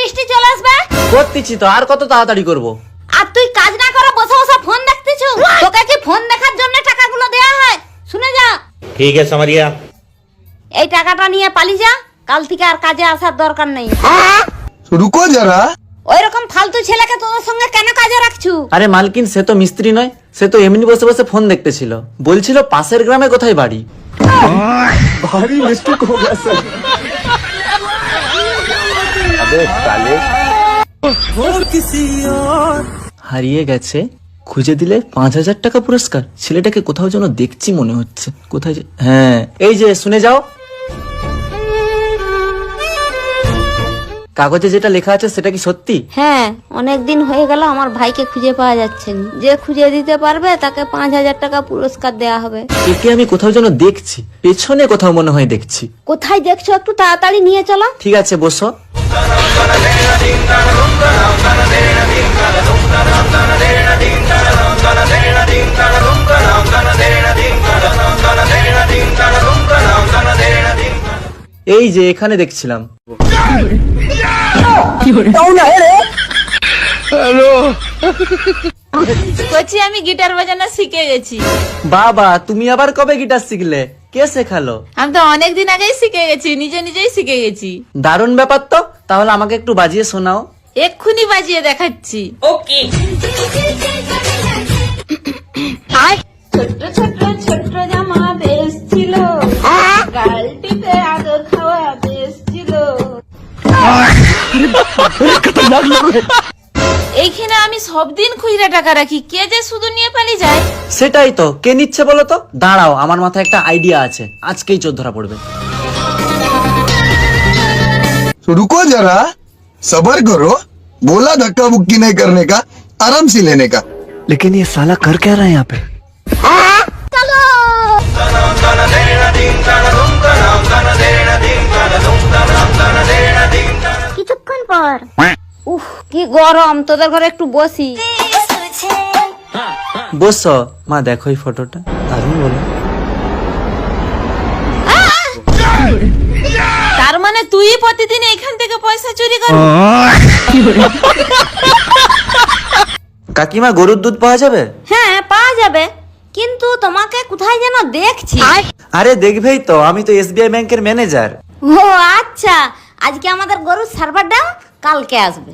বৃষ্টি চলে আসবে। করতেছি তো, আর কত তাড়াতাড়ি করব? আর তুই কাজ না করে বসে বসে ফোন দেখতেছ। তোকে কি ফোন দেখার জন্য টাকাগুলো দেয়া হয়? শুনে যা। ठीक है समझ गया। এই টাকাটা নিয়ে পালিয়ে যা, কাল থেকে আর কাজে আসার দরকার নেই। रुको जरा। ওই রকম ফালতু ছেলেকে তোদের সঙ্গে কেন কাজে রাখছু? আরে মালকিন, সে তো মিস্ত্রি নয়, সে তো এমনি বসে বসে ফোন দেখতেছিল। বলছিল পাশের গ্রামে কোথায় বাড়ি। भारी मिस्टेक हो गया सर। अबे साले। হারিয়ে গেছে, খুঁজে দিলে 5,000 টাকা পুরস্কার। ছেলেটাকে কোথাও যেন দেখছি মনে হচ্ছে। কোথায় হ্যাঁ, এই যে শুনে যাও। কাগজে যেটা লেখা আছে সেটা কি সত্যি? হ্যাঁ, অনেক দিন হয়ে গেল আমার ভাইকে খুঁজে পাওয়া যাচ্ছে না। যে খুঁজে দিতে পারবে তাকে 5,000 টাকা পুরস্কার দেয়া হবে। একে আমি কোথাও যেন দেখছি, পেছনে কোথাও মনে হয় দেখছি। কোথায় দেখছো একটু তাড়াতাড়ি নিয়ে চলো। ঠিক আছে, বসো। এই যে এখানে দেখছিলাম। কচি আমি গিটার বাজানো শিখে গেছি। বাবা, তুমি আবার কবে গিটার শিখলে? কে শেখালো? আমি তো অনেকদিন আগেই শিখে গেছি, নিজেই শিখে গেছি। দারুণ ব্যাপার তো। তাহলে আমাকে একটু বাজিয়ে শোনাও। এক্ষুনি বাজিয়ে দেখাচ্ছি। ওকে। ছোট্ট ছোট্ট ছোট্ট জামা বেশ ছিল, গালটিতে আদর খাওয়া বেশ ছিল। এইখানে আমি সব দিন খুচরা টাকা রাখি, কে যে শুধু নিয়ে পালিয়ে যায়। সেটাই তো, কে নিচ্ছে বলো তো? দাঁড়াও, আমার মাথায় একটা আইডিয়া আছে, আজকেই চোর ধরা পড়বে। रुको जरा, सबर करो। बोला धक्का बुक्की नहीं करने का, आराम से लेने का। लेकिन ये साला कर क्या रहा है यहाँ पे? কিছুক্ষণ পর উফ, কি গরম। তোদের ঘরে একটু বসি। বসো। মা দেখো এই ফটোটা, দারুণ বলো। তার মানে তুই প্রতিদিন এখান থেকে পয়সা চুরি কর? কাকিমা, গরুর দুধ পাওয়া যাবে? হ্যাঁ, পাওয়া যাবে, কিন্তু তোমাকে কোথায় যেন দেখছি। আরে দেখবেই তো, আমি তো এসবিআই ব্যাংকের ম্যানেজার। ও আচ্ছা, আজকে আমাদের গরুর সার্ভার ডাউন, কালকে আসবে।